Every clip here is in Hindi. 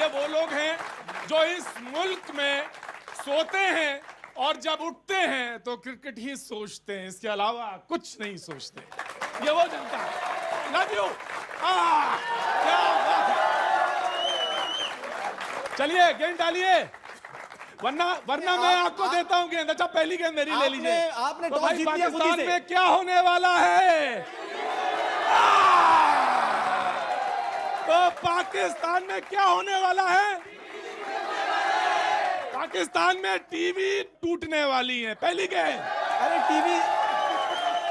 ये वो लोग हैं जो इस मुल्क में सोते हैं और जब उठते हैं तो क्रिकेट ही सोचते हैं, इसके अलावा कुछ नहीं सोचते। ये वो जनता है। Love you. क्या बात है। चलिए गेंद डालिए, वरना मैं आपको देता हूं गेंद। अच्छा पहली गेंद मेरी ले लीजिए। आपने तो टॉस भाई जीत लिया खुद ही पाकिस्तान से। में क्या होने वाला है? तो पाकिस्तान में क्या होने वाला है? पाकिस्तान में टीवी टूटने वाली है। पहली गेंद। अरे टीवी,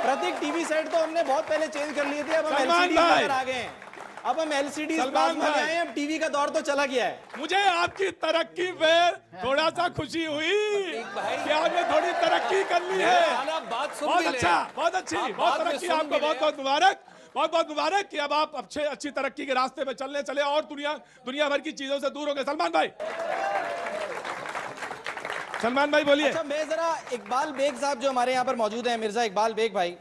प्रतीक टीवी सेट तो हमने बहुत पहले चेंज कर लिए थे, अब हम एलसीडी पर आ गए हैं। अब हम एलसीडी प्लाज्मा ले आए हैं, अब टीवी का दौर तो चला गया है। मुझे आपकी तरक्की पे थोड़ा सा खुशी हुई कि आपने थोड़ी तरक्की कर ली है। बहुत अच्छा, बहुत अच्छी, बहुत तरक्की आपको, बहुत बहुत मुबारक, बहुत बहुत मुबारक कि अब आप अच्छी तरक्की के रास्ते पे चले और दुनिया भर की चीजों से दूर हो गए। सलमान भाई बोलिए। अच्छा मैं जरा इकबाल बेग साहब जो हमारे यहाँ पर मौजूद हैं, मिर्जा इकबाल बेग भाई।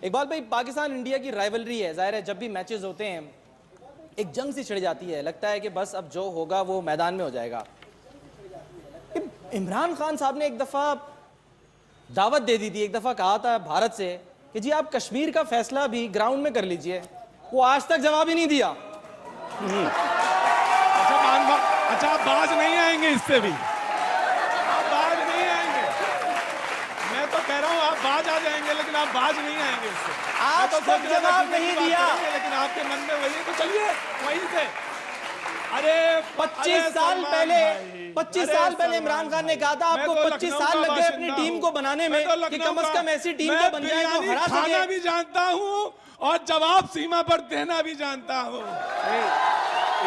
इकबाल भाई, पाकिस्तान इंडिया की राइवलरी है, जाहिर है जब भी मैचेस होते हैं एक जंग सी छिड़ जाती है, लगता है कि बस अब जो होगा वो मैदान में हो जाएगा। इमरान खान साहब ने एक दफा दावत दे दी थी, एक दफा कहा था भारत से कि जी आप कश्मीर का फैसला भी ग्राउंड में कर लीजिए, वो आज तक जवाब ही नहीं दिया। अच्छा आप बाज नहीं आएंगे इससे भी, आप बाज नहीं आएंगे। मैं तो कह रहा हूँ आप बाज आ जाएंगे, लेकिन आप बाज नहीं आएंगे इससे। आज तक जवाब नहीं दिया, लेकिन आपके मन में वही, तो चलिए वहीं से। अरे 25 साल पहले इमरान खान ने कहा था आपको 25 साल लग गए अपनी टीम को बनाने में कि कम से कम ऐसी टीम को बन जाए जो हरा सके। खाना भी जानता हूँ और जवाब सीमा पर देना भी जानता हूँ।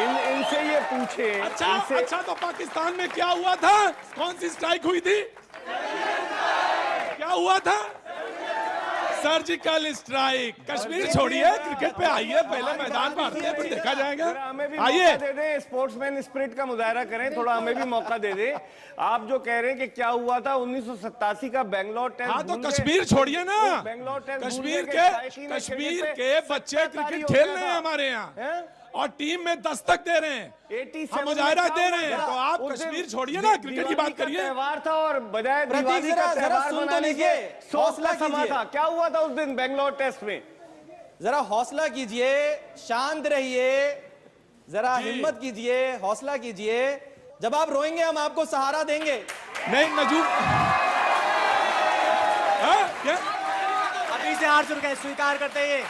इनसे ये पूछे। अच्छा तो पाकिस्तान में क्या हुआ था? कौन सी स्ट्राइक हुई थी? क्या हुआ था? Surgical strike. कश्मीर छोड़िए, क्रिकेट पे आइए, पहले मैदान में आते हैं फिर देखा जाएगा। आइए दे दें, स्पोर्ट्समैन स्पिरिट का मुजाहरा करें, थोड़ा हमें भी मौका दे दें। आप जो कह रहे हैं कि क्या हुआ था 1987 का बेंगलोर टेस्ट। हाँ तो कश्मीर छोड़िए ना, बेंगलोर टेस्ट, कश्मीर के बच्चे क्रिकेट खेल रहे हैं हमारे यहाँ और टीम में दस्तक दे रहे हैं, हम मुजाहरा दे रहे हैं। तो आप कश्मीर छोड़िए ना, क्रिकेट की बात करिए। त्योहार था और बजाय दिवाली का त्योहार मनाने के हौसला समा था। क्या हुआ था उस दिन बेंगलोर टेस्ट में? जरा हौसला कीजिए, शांत रहिए, जरा हिम्मत कीजिए, हौसला कीजिए। जब आप रोएंगे हम आपको सहारा देंगे। नहीं नजूम, अभी से हार स्वीकार करते हैं,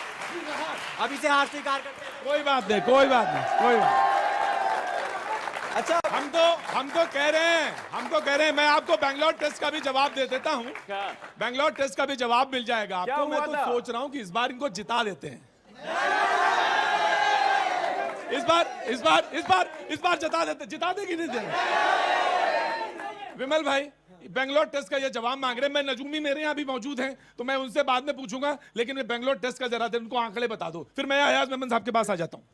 अभी से हार स्वीकार करते हैं। कोई बात नहीं। अच्छा हम तो कह रहे हैं, मैं आपको बेंगलोर टेस्ट का भी जवाब दे देता हूं। बेंगलोर टेस्ट का भी जवाब मिल जाएगा आपको। मैं तो सोच रहा हूं कि इस बार इनको जिता देते हैं। इस बार जिता दे कि नहीं देना? विमल भाई बेंगलोर टेस्ट का ये जवाब मांग रहे हैं। मैं नजूमी मेरे यहाँ भी मौजूद हैं तो मैं उनसे बाद में पूछूंगा, लेकिन मैं बेंगलोर टेस्ट का जरा उनको आंकड़े बता दो, फिर मैं अयाज मेमन साहब के पास आ जाता हूँ।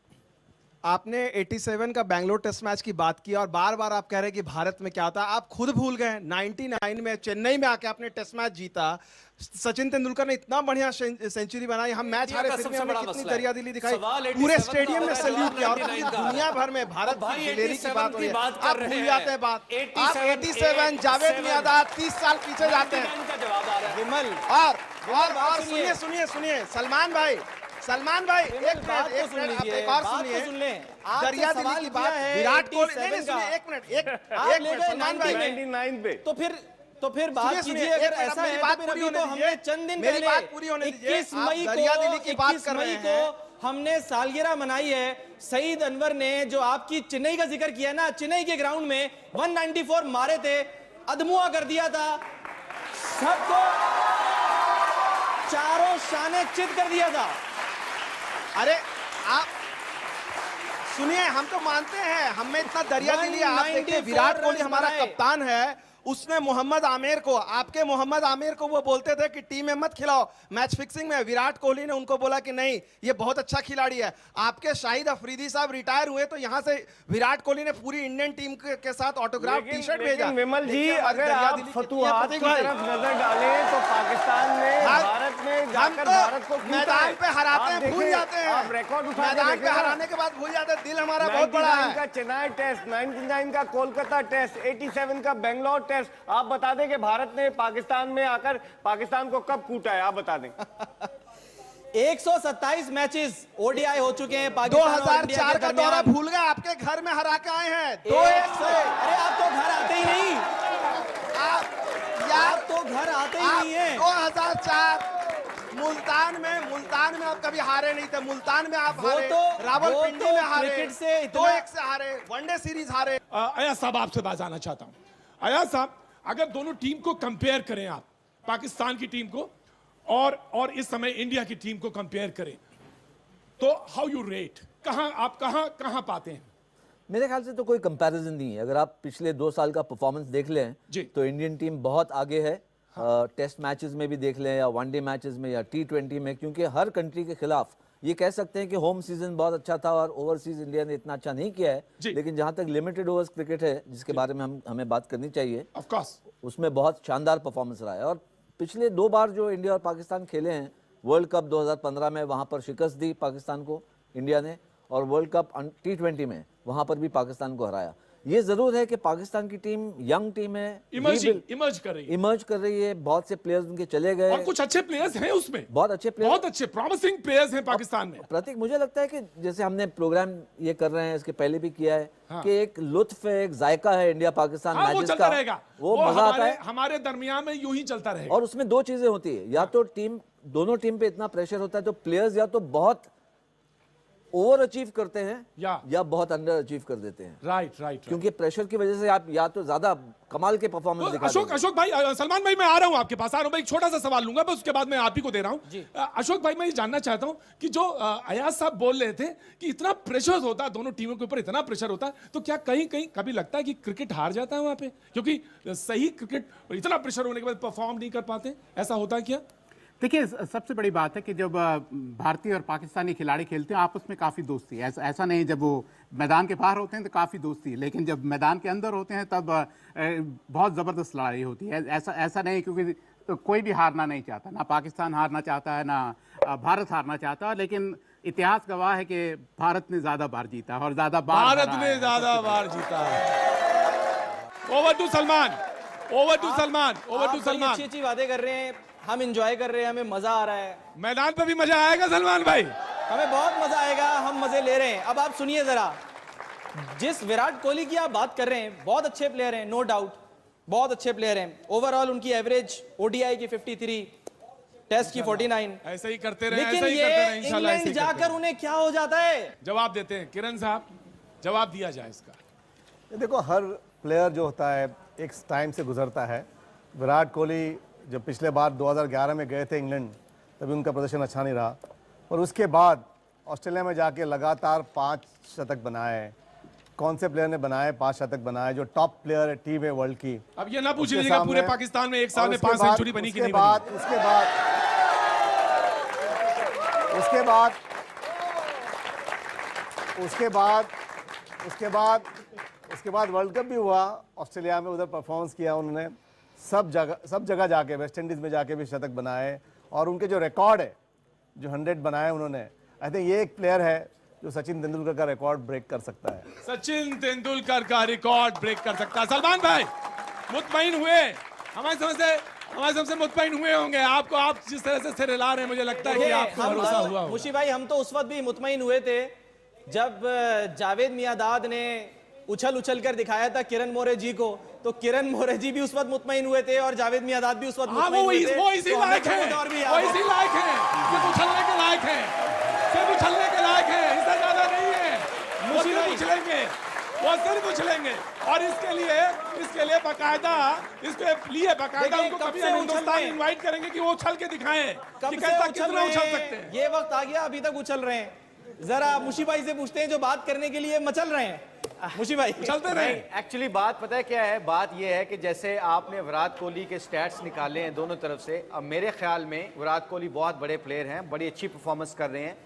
आपने 87 का बेंगलोर टेस्ट मैच की बात की और बार बार आप कह रहे हैं कि भारत में क्या था, आप खुद भूल गए 99 में चेन्नई में आके आपने टेस्ट मैच जीता। सचिन तेंदुलकर ने इतना बढ़िया सेंचुरी बनाई, हम मैच हारे फिर भी हमें कितनी दरियादिली दिखाई, पूरे स्टेडियम में सैल्यूट किया और दुनिया भर में भारत की दिलेरी की बात हो रही है। आप भूल जाते हैं बात, आप 87 जावेद मियांदाद 30 साल पीछे जाते हैं। विमल और सुनिए सलमान भाई एक और सुनिए, दरियादिली की बात, विराट कोहली, नहीं सुनिए एक मिनट सलमान भाई 99 पे तो फिर बात कीजिए। अगर ऐसा है तो फिर अभी तो हमने चंद दिन पहले 21 मई को हमने सालगिरह मनाई है। सईद अनवर ने जो आपकी चेन्नई का जिक्र किया ना, चेन्नई के ग्राउंड में 194 मारे थे, अधमुआ कर दिया था, सबको चारों शाने चित कर दिया था। अरे आप सुनिए, हम तो मानते हैं, हमें इतना दरियादिली, आप देखिए विराट कोहली हमारा कप्तान है उसने मोहम्मद आमिर को, आपके मोहम्मद आमिर को वो बोलते थे कि टीम में मत खिलाओ मैच फिक्सिंग में, विराट कोहली ने उनको बोला कि नहीं ये बहुत अच्छा खिलाड़ी है। आपके शाहिद अफरीदी साहब रिटायर हुए तो यहाँ से विराट कोहली ने पूरी इंडियन टीम के साथ ऑटोग्राफ टी शर्ट भेजा। विमल जी, अगर आप फतुहात की तरफ नजर डालें तो पाकिस्तान ने भारत में जाकर भारत को मैदान पे हराते हैं, भूल जाते हैं, आप रिकॉर्ड उठा मैदान पे हराने के बाद भूल जाते हैं। दिल हमारा बहुत बड़ा है। का चेन्नई टेस्ट, 99 का कोलकाता टेस्ट, 87 का बेंगलोर टेस्ट, आप बता दें कि भारत ने पाकिस्तान में आकर पाकिस्तान को कब कूटा है, आप बता दें। 127 मैचेस ओडीआई हो चुके हैं पाकिस्तान 2004 का दौरा भूल गए, आपके घर में हरा के आए हैं 2-1 से। अरे आप तो घर आते ही नहीं, आप तो घर आते ही नहीं है। 2004 मुल्तान में आप कभी हारे नहीं थे। मुल्तान में आप हारे, रावलपिंडी में हारे, क्रिकेट से 2-1 से हारे, वनडे सीरीज हारे। अयाज साहब आपसे बात जानना चाहता हूं। अयाज साहब, अगर दोनों टीम को कंपेयर करें, आप पाकिस्तान की टीम को और इस समय इंडिया की टीम को कंपेयर करें, तो हाउ यू रेट, आप कहां पाते हैं? मेरे ख्याल से तो कोई कंपैरिजन नहीं है। अगर आप पिछले 2 साल का परफॉर्मेंस देख लें तो इंडियन टीम बहुत आगे है। टेस्ट मैचेस में भी देख लें या वनडे मैचेस में या T20 में, क्योंकि हर कंट्री के खिलाफ ये कह सकते हैं कि होम सीजन बहुत अच्छा था और ओवरसीज इंडिया ने इतना अच्छा नहीं किया है। लेकिन जहां तक लिमिटेड ओवर्स क्रिकेट है, जिसके बारे में हमें बात करनी चाहिए, ऑफ कोर्स उसमें बहुत शानदार परफॉर्मेंस रहा है। और पिछले 2 बार जो इंडिया और पाकिस्तान खेले हैं, वर्ल्ड कप 2015 में वहां पर शिकस्त दी पाकिस्तान को इंडिया ने, और वर्ल्ड कप T20 में वहां पर भी पाकिस्तान को हराया। ये जरूर है कि पाकिस्तान की टीम यंग टीम है, इमर्ज कर रही है। बहुत से प्लेयर्स उनके चले गए और कुछ अच्छे प्लेयर्स हैं उसमें, बहुत अच्छे प्रॉमिसिंग प्लेयर्स हैं पाकिस्तान में। प्रतीक, मुझे लगता है कि जैसे हमने प्रोग्राम ये कर रहे हैं, इसके पहले भी किया है, कि एक लुत्फ है, एक जायका है इंडिया पाकिस्तान मैचेस का, वो मजा आता है। हमारे दरमियान में यूं ही चलता रहेगा। और उसमें 2 चीजें होती है, या तो दोनों टीम पे इतना प्रेशर होता है तो प्लेयर्स या तो बहुत ओवर अचीव करते हैं या बहुत अंडर अचीव कर देते हैं। राइट। क्योंकि प्रेशर की वजह से आप या तो ज्यादा कमाल के परफॉर्मेंस दिखा देंगे। अशोक भाई, सलमान भाई, मैं आ रहा हूं आपके पास, एक छोटा सा सवाल लूंगा, बस उसके बाद मैं आप ही को दे रहा हूं। अशोक भाई, मैं ये जानना चाहता हूं कि जो अयाज साहब बोल रहे थे कि इतना प्रेशर होता है, दोनों टीमों के ऊपर इतना प्रेशर होता है, तो क्या कहीं कभी लगता है कि क्रिकेट हार जाता है वहां पे, क्योंकि सही क्रिकेट इतना प्रेशर होने के बाद परफॉर्म नहीं कर पाते, ऐसा होता है क्या? देखिए, सबसे बड़ी बात है कि जब भारतीय और पाकिस्तानी खिलाड़ी खेलते हैं आपस में काफ़ी दोस्ती है। ऐसा नहीं, जब वो मैदान के बाहर होते हैं तो काफ़ी दोस्ती है, लेकिन जब मैदान के अंदर होते हैं तब बहुत ज़बरदस्त लड़ाई होती है। ऐसा नहीं, क्योंकि तो कोई भी हारना नहीं चाहता, ना पाकिस्तान हारना चाहता है ना भारत हारना चाहता है, लेकिन इतिहास गवाह है कि भारत ने ज़्यादा बार जीता और ज़्यादा बार जीता है। Over to Salman. अच्छी बातें कर रहे हैं, हम एंजॉय कर रहे हैं, हमें मजा आ रहा है। मैदान पे भी मजा आएगा सलमान भाई, हमें बहुत मजा आएगा, हम मजे ले रहे हैं। अब आप सुनिए जरा, जिस विराट कोहली की आप बात कर रहे हैं, बहुत अच्छे प्लेयर हैं, नो डाउट, बहुत अच्छे प्लेयर हैं। ओवरऑल उनकी एवरेज ओडीआई की 53, टेस्ट की 49। ऐसे ही करते रहे, लेकिन ये इंग्लैंड जाकर उन्हें क्या हो जाता है? जवाब देते हैं किरण साहब, जवाब दिया जाए इसका। देखो, हर प्लेयर जो होता है एक टाइम से गुजरता है। विराट कोहली जब पिछले बार 2011 में गए थे इंग्लैंड, तभी उनका प्रदर्शन अच्छा नहीं रहा, और उसके बाद ऑस्ट्रेलिया में जाके लगातार 5 शतक बनाए। कौन से प्लेयर ने बनाए 5 शतक बनाए? जो टॉप प्लेयर है टीम है वर्ल्ड की। अब ये ना पूछ लीजिएगा पूरे पाकिस्तान में एक साल में 5 सेंचुरी बनी कि नहीं बनी। उसके बाद वर्ल्ड कप भी हुआ ऑस्ट्रेलिया में, उधर परफॉर्मेंस किया उन्होंने। सब जगह जाके, वेस्ट इंडीज में जाके भी शतक बनाए, और उनके जो रिकॉर्ड है, जो 100 बनाए उन्होंने, आई थिंक ये एक प्लेयर है जो सचिन तेंदुलकर का रिकॉर्ड ब्रेक कर सकता है। सचिन तेंदुलकर का रिकॉर्ड ब्रेक कर सकता है। सलमान भाई मुतमईन हुए, हमारे सबसे मुतमईन हुए होंगे। आपको, आप जिस तरह से सिर हिला रहे हैं, मुझे लगता है कि आपको भरोसा हुआ। मुशी भाई, हम तो उस वक्त भी मुतमईन हुए थे जब जावेद मियांदाद ने उछल कर दिखाया था किरण मोरे जी को, तो किरण मोरे जी भी उस वक्त मुतमईन हुए थे और जावेद मियांदाद भी उस वक्त मुतमईन हुए थे। वो इसी लायक है, सिर्फ उछलने के लायक है, इससे ज्यादा नहीं है। वो सिर्फ उछलेंगे, और इसके लिए बाकायदा उनको कभी हम हिंदुस्तान इनवाइट करेंगे कि वो उछल के दिखाएं कि कितना उछल सकते हैं। ये वक्त आ गया, अभी तक उछल रहे हैं। जरा मुशी भाई से पूछते हैं जो बात करने के लिए मचल रहे हैं। मुशी भाई चलते रहे। एक्चुअली बात पता है क्या है, बात यह है कि जैसे आपने विराट कोहली के स्टैट्स निकाले हैं दोनों तरफ से, अब मेरे ख्याल में विराट कोहली बहुत बड़े प्लेयर हैं, बड़ी अच्छी परफॉर्मेंस कर रहे हैं,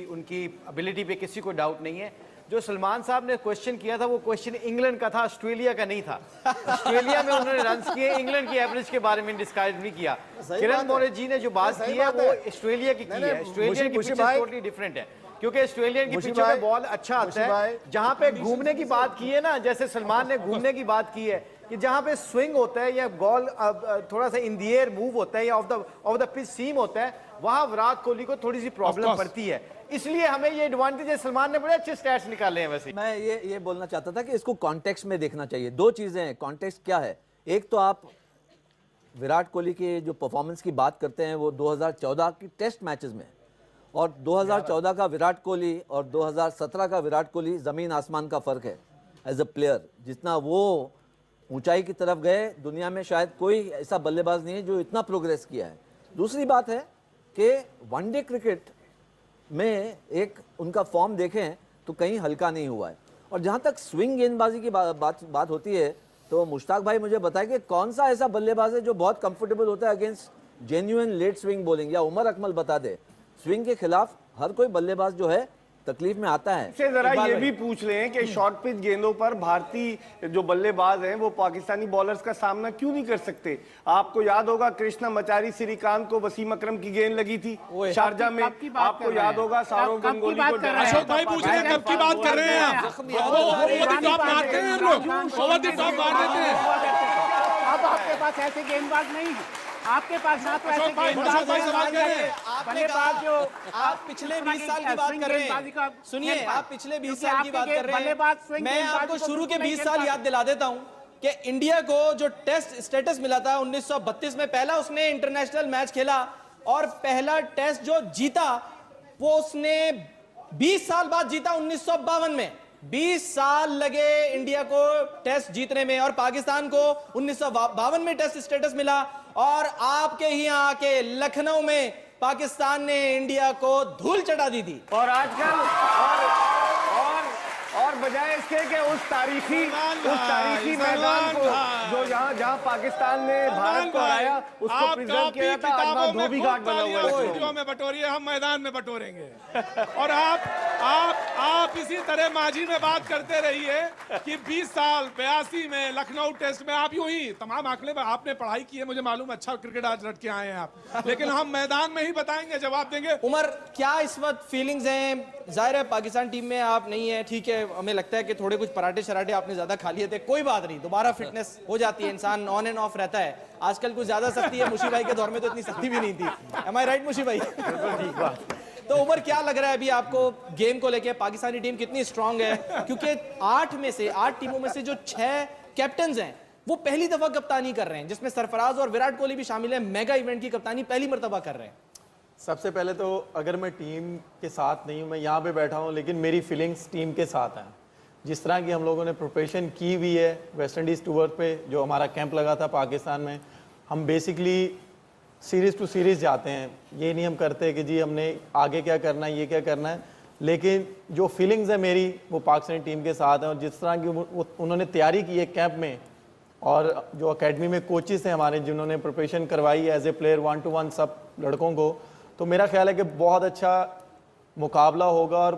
उनकी एबिलिटी पे किसी को डाउट नहीं है। जो सलमान साहब ने क्वेश्चन किया था वो क्वेश्चन इंग्लैंड का था, ऑस्ट्रेलिया का नहीं था। ऑस्ट्रेलिया में उन्होंने रन्स किए, इंग्लैंड की एवरेज के बारे में डिस्कस नहीं किया। किरण मोरे जी ने जो बात की है वो ऑस्ट्रेलिया की है, ऑस्ट्रेलिया की पिच टोटली डिफरेंट है, क्योंकि ऑस्ट्रेलियन की पिचों पे बॉल अच्छा आता है। जहां पे घूमने की बात की है ना, जैसे सलमान ने घूमने की बात की है कि जहां पे स्विंग होता है या बॉल थोड़ा सा इन द एयर मूव होता है या ऑफ द पिच सीम होता है, वहां विराट कोहली को थोड़ी सी प्रॉब्लम पड़ती है, इसलिए हमें ये एडवांटेज है। सलमान ने बड़े अच्छे स्टैट्स निकाले हैं। वैसे मैं ये बोलना चाहता था कि इसको कॉन्टेक्स्ट में देखना चाहिए। दो चीजें हैं, कॉन्टेक्स्ट क्या है, एक तो आप विराट कोहली के जो परफॉर्मेंस की बात करते हैं वो 2014 की टेस्ट मैचेस में, और 2014 का विराट कोहली और 2017 का विराट कोहली जमीन आसमान का फर्क है एज अ प्लेयर। जितना वो ऊंचाई की तरफ गए, दुनिया में शायद कोई ऐसा बल्लेबाज नहीं है जो इतना प्रोग्रेस किया है। दूसरी बात है कि वनडे क्रिकेट में एक उनका फॉर्म देखें तो कहीं हल्का नहीं हुआ है। और जहां तक स्विंग गेंदबाजी की बात होती है, तो मुश्ताक भाई मुझे बताए कि कौन सा ऐसा बल्लेबाज है जो बहुत कंफर्टेबल होता है against genuine late swing bowling, या उमर अकमल बता दे। स्विंग के खिलाफ हर कोई बल्लेबाज जो है तकलीफ में आता है। से जरा ये भी पूछ लें कि शॉर्ट पिच गेंदों पर भारतीय जो बल्लेबाज हैं वो पाकिस्तानी बॉलर्स का सामना क्यों नहीं कर सकते। आपको याद होगा कृष्णामचारी श्रीकांत को वसीम अकरम की गेंद लगी थी शारजा में, आपको याद होगा सौरव गंगोली को। अशोक भाई पूछ रहे हैं कब की बात कर रहे हैं आप? ओवर द टॉप मारते हैं हम लोग, ओवर द टॉप मार देते हैं। अब आपके पास ऐसे गेंदबाज नहीं है, आपके पास ना तो ऐसे अशोक भाई सवाल कर रहे हैं। आपने कहा जो आप पिछले 20 साल की बात कर रहे हैं, सुनिए आप पिछले 20 साल की बात कर रहे हैं, मैं आपको शुरू के 20 साल याद दिला देता हूं कि इंडिया को जो टेस्ट स्टेटस मिला था 1932 में, पहला उसने इंटरनेशनल मैच खेला और पहला टेस्ट जो जीता वो उसने 20 साल बाद जीता 1952 में। 20 साल लगे इंडिया को टेस्ट जीतने में, और पाकिस्तान को 1952 में टेस्ट स्टेटस मिला, और आपके ही यहाँ आके लखनऊ में पाकिस्तान ने इंडिया को धूल चटा दी थी। और आजकल और बजाय इसके कि उस तारीखी मैदान को जो जहां पाकिस्तान ने भारत को हराया उसको प्रिजर्व किया था, आज वहां धोबी घाट बना हुआ है। स्टूडियो में बटोरिए, हम मैदान में बटोरेंगे। और आप इसी तरह माजी में बात करते रहिए कि 20 साल 82 में लखनऊ टेस्ट में आप यूं ही तमाम आंकड़े आपने पढ़ाई की है, मुझे मालूम, अच्छा क्रिकेट आज रट के आए हैं आप, लेकिन हम मैदान में ही बताएंगे, जवाब देंगे। उमर, क्या इस वक्त फीलिंग्स हैं? जाहिर है पाकिस्तान टीम में आप नहीं है, ठीक है, हमें लगता है कि थोड़े कुछ पराठे शराठे आपने ज्यादा खा लिए थे, कोई बात नहीं, दोबारा फिटनेस हो जाती है, इंसान ऑन एंड ऑफ रहता है। आजकल कुछ ज्यादा सख्ती है, मुशी भाई के दौर में तो इतनी सख्ती भी नहीं थी। एम आई राइट मुशी भाई? ठीक बात। तो उमर, क्या लग रहा है अभी आपको गेम को लेके, पाकिस्तानी टीम कितनी स्ट्रांग है? क्योंकि 8 टीमों में से जो 6 कैप्टन हैं वो पहली दफा कप्तानी कर रहे हैं, जिसमें सरफराज और विराट कोहली भी शामिल है, मेगा इवेंट की कप्तानी पहली मर्तबा कर रहे हैं। सबसे पहले तो अगर मैं टीम के साथ नहीं हूँ, मैं यहाँ पे बैठा हूँ, लेकिन मेरी फीलिंग्स टीम के साथ हैं। जिस तरह की हम लोगों ने प्रिपरेशन की हुई है वेस्ट इंडीज़ टूर पे, जो हमारा कैंप लगा था पाकिस्तान में, हम बेसिकली सीरीज़ टू सीरीज़ जाते हैं। ये नहीं हम करते कि जी हमने आगे क्या करना है, ये क्या करना है, लेकिन जो फीलिंग्स है मेरी वो पाकिस्तानी टीम के साथ हैं। और जिस तरह की उन्होंने तैयारी की है कैंप में, और जो अकेडमी में कोचेस हैं हमारे जिन्होंने प्रिपरेशन करवाई है एज ए प्लेयर 1-to-1 सब लड़कों को, तो मेरा ख्याल है कि बहुत अच्छा मुकाबला होगा और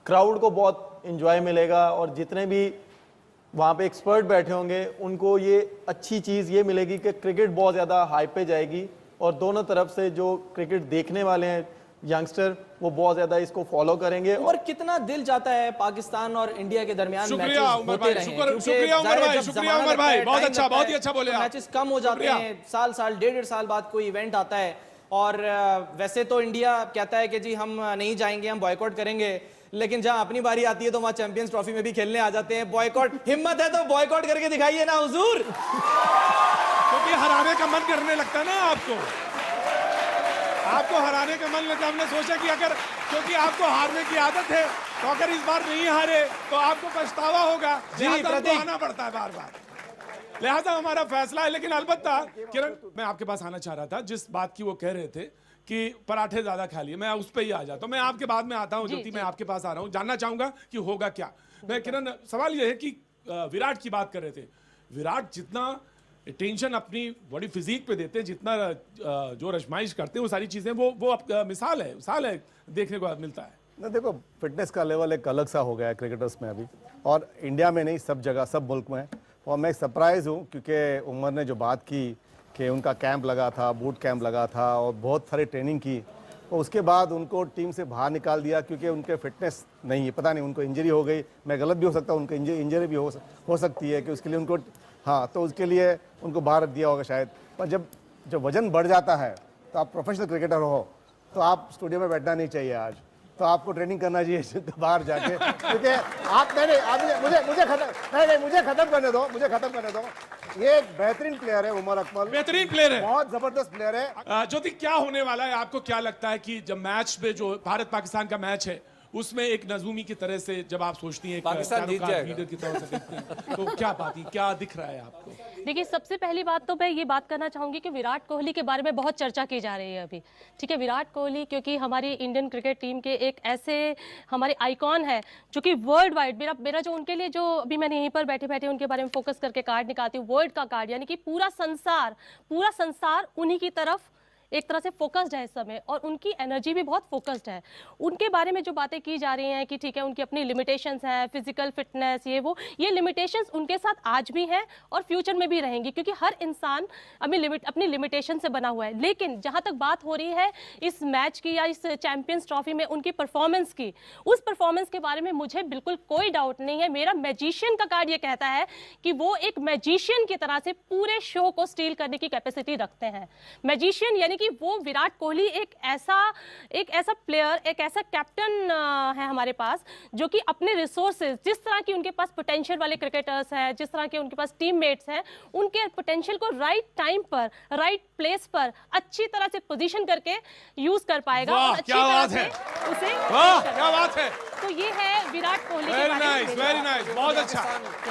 क्राउड को बहुत एंजॉय मिलेगा। और जितने भी वहाँ पे एक्सपर्ट बैठे होंगे उनको ये अच्छी चीज़ ये मिलेगी कि क्रिकेट बहुत ज़्यादा हाई पे जाएगी, और दोनों तरफ से जो क्रिकेट देखने वाले हैं यंगस्टर वो बहुत ज़्यादा इसको फॉलो करेंगे। और कितना दिल चाहता है पाकिस्तान और इंडिया के दरमियान शुक्रिया उमर भाई, शुक्रिया उमर भाई, बहुत अच्छा, बहुत ही अच्छा बोले आप। मैचेस कम हो जाते हैं, साल 1.5 साल बाद कोई इवेंट आता है, और वैसे तो इंडिया कहता है कि जी हम नहीं जाएंगे, हम बॉयकॉट करेंगे, लेकिन जहां अपनी बारी आती है तो वहां चैंपियंस ट्रॉफी में भी खेलने आ जाते हैं। बॉयकॉट, हिम्मत है तो बॉयकॉट करके दिखाइए ना हुजूर। क्योंकि हराने का मन करने लगता है ना आपको हराने का मन लगता है। हमने सोचा कि अगर, क्योंकि आपको हारने की आदत है, तो अगर इस बार नहीं हारे तो आपको पछतावा होगा, लिहाजा आना पड़ता है बार बार, लिहाजा हमारा फैसला है। लेकिन अलबत्ता किरण, मैं आपके पास आना चाह रहा था जिस बात की वो कह रहे थे कि पराठे ज्यादा खा लिए, मैं उस पर ही आ जाता हूँ। मैं आपके बाद में आता हूँ ज्योति, मैं आपके पास आ रहा हूँ, जानना चाहूंगा कि होगा क्या। मैं किरण, सवाल यह है कि विराट की बात कर रहे थे, विराट जितना टेंशन अपनी बॉडी फिजिक पे देते हैं, जितना जो रजमाइश करते हैं, वो सारी चीजें वो मिसाल है देखने को मिलता है ना। देखो, फिटनेस का लेवल एक अलग सा हो गया है क्रिकेटर्स में अभी, और इंडिया में नहीं, सब जगह, सब मुल्क में। और मैं सरप्राइज हूँ क्योंकि उमर ने जो बात की कि उनका कैंप लगा था, बूट कैंप लगा था और बहुत सारी ट्रेनिंग की, और उसके बाद उनको टीम से बाहर निकाल दिया क्योंकि उनके फिटनेस नहीं है। पता नहीं उनको इंजरी हो गई, मैं गलत भी हो सकता हूँ, उनको इंजरी भी हो सकती है कि उसके लिए उनको, हाँ, तो उसके लिए उनको बाहर रख दिया होगा शायद। पर जब वजन बढ़ जाता है तो आप प्रोफेशनल क्रिकेटर हो तो आप स्टूडियो में बैठना नहीं चाहिए आज, तो आपको ट्रेनिंग करना चाहिए बाहर जाके, क्योंकि आप मुझे खत्म करने दो। ये एक बेहतरीन प्लेयर है उमर अकमल, बेहतरीन प्लेयर है, बहुत जबरदस्त प्लेयर है। ज्योति, क्या होने वाला है, आपको क्या लगता है कि जब मैच में, जो भारत पाकिस्तान का मैच है, उसमें एक नजूमी की तरह से जब आप सोचती हैं पाकिस्तान जीत जाएगा लीडर की तरह से देखते हैं, तो क्या बात, क्या दिख रहा है आपको? देखिए, सबसे पहली बात तो मैं ये बात करना चाहूंगी कि विराट कोहली के बारे में बहुत चर्चा की जा रही है अभी, ठीक है। विराट कोहली क्योंकि हमारी इंडियन क्रिकेट टीम के एक ऐसे हमारे आइकॉन है जो कि वर्ल्ड वाइड, मेरा जो उनके लिए, जो अभी मैंने यहीं पर बैठे बैठे उनके बारे में फोकस करके कार्ड निकालती हूँ, वर्ल्ड का कार्ड, यानी कि पूरा संसार उन्हीं की तरफ एक तरह से फोकस्ड है इस समय, और उनकी एनर्जी भी बहुत फोकस्ड है। उनके बारे में जो बातें की जा रही हैं कि ठीक है, उनकी अपनी लिमिटेशंस हैं, फिजिकल फिटनेस, ये लिमिटेशंस उनके साथ आज भी हैं और फ्यूचर में भी रहेंगी, क्योंकि हर इंसान अपनी लिमिटेशन से बना हुआ है। लेकिन जहां तक बात हो रही है इस मैच की या इस चैंपियंस ट्रॉफी में उनकी परफॉर्मेंस की, उस परफॉर्मेंस के बारे में मुझे बिल्कुल कोई डाउट नहीं है। मेरा मैजिशियन का कार्ड ये कहता है कि वो एक मैजिशियन की तरह से पूरे शो को स्टील करने की कैपेसिटी रखते हैं। मैजिशियन यानी कि वो विराट कोहली एक ऐसा प्लेयर, एक ऐसा कैप्टन है हमारे पास, जो कि अपने रिसोर्सेज, जिस तरह की उनके पास पोटेंशियल वाले क्रिकेटर्स हैं, जिस तरह के उनके पास टीममेट्स हैं, उनके पोटेंशियल को राइट टाइम पर, राइट प्लेस पर अच्छी तरह से पोजीशन करके यूज कर पाएगा और अच्छी तरह से उसे, क्या बात है। तो ये है विराट कोहली। वेरी नाइस, बहुत अच्छा।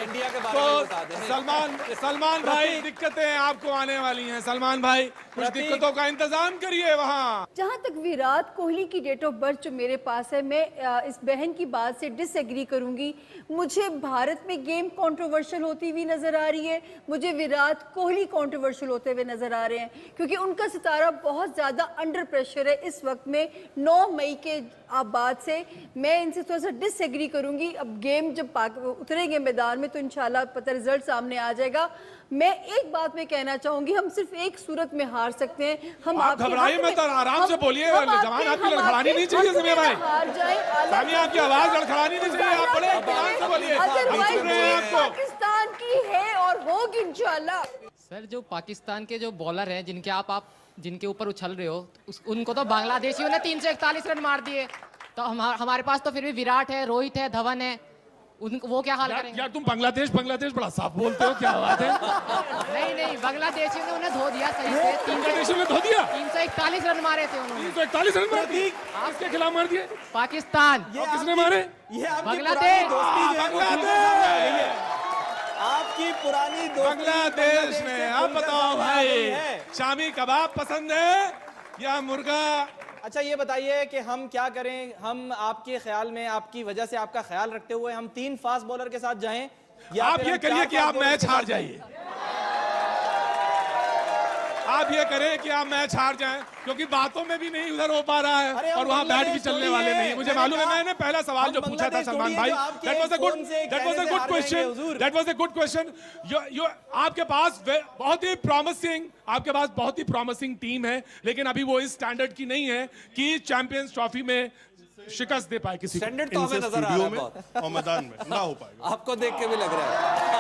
इंडिया के बारे में बता दें। सलमान भाई, दिक्कतें आपको आने वाली हैं। सलमान भाई, कुछ दिक्कतों का इंतजाम करिए वहाँ। जहाँ तक विराट कोहली की डेट ऑफ बर्थ जो मेरे पास है, मैं इस बहन की बात से डिसएग्री करूंगी। मुझे भारत में गेम कंट्रोवर्शियल होती हुई नजर आ रही है, मुझे विराट कोहली कंट्रोवर्शियल होते हुए नजर आ रहे हैं, क्योंकि उनका सितारा बहुत ज्यादा अंडर प्रेशर है इस वक्त में। 9 मई के बाद से मैं इनसे थोड़ा सा डिसएग्री करूंगी। अब गेम जब उतरेंगे मैदान में तो इंशाल्लाह पता रिजल्ट सामने आ जाएगा। मैं एक बात में कहना चाहूंगी, हम सिर्फ एक सूरत में हार सकते हैं। हम आप घबराइए मत, आराम से बोलिए। जवान आपकी लड़खड़ानी नहीं चाहिए समय भाई, हार जाए, आपकी आवाज लड़खड़ानी नहीं चाहिए, आप बड़े इत्मीनान से बोलिए। पाकिस्तान की है और होगी इंशाल्लाह। सर, जो पाकिस्तान के जो बॉलर हैं जिनके ऊपर उछल रहे हो, उनको तो बांग्लादेशियों ने 341 रन मार दिए, तो हमारे पास तो फिर भी विराट है, रोहित है, धवन है, वो क्या हाल करेंगे? यार तुम बांग्लादेश बड़ा साफ बोलते हो, क्या बात है? नहीं, बांग्लादेशियों ने उन्हें धो दिया सही से। बांग्लादेशियों ने धो दिया, 341 रन मारे थे उन्होंने। 341 रन मार दिए, किसके खिलाफ मार दिए? पाकिस्तान। किसने मारे? बांग्लादेश। आपकी पुरानी दोस्ती बांग्लादेश ने। अब बताओ भाई, शामी कबाब पसंद है या मुर्गा? अच्छा, ये बताइए कि हम क्या करें? हम आपके ख्याल में, आपकी वजह से आपका ख्याल रखते हुए, हम 3 फास्ट बॉलर के साथ जाएं, या आप ये करिए कि आप मैच हार जाइए। आप ये करें कि आप मैच हार जाएं, क्योंकि बातों में भी नहीं उधर हो पा रहा है और वहां बैट भी चलने वाले नहीं। मुझे मालूम है, मैंने पहला सवाल जो पूछा था सलमान भाई, that was a good question. आपके पास बहुत ही प्रॉमिसिंग टीम है, लेकिन अभी वो इस स्टैंडर्ड की नहीं है कि चैंपियंस ट्रॉफी में शिकस्त दे पाए किसी स्टैंडर्ड तो हमें नजर आ रहा है और मैदान में ना हो पाएगा। आपको देख के भी लग रहा है।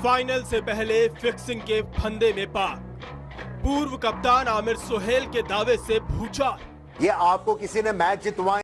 फाइनल से पहले फिक्सिंग के फंदे में पाक, पूर्व कप्तान आमिर सुहेल के दावे से भूचाल। ये आपको किसी ने मैच जितवाए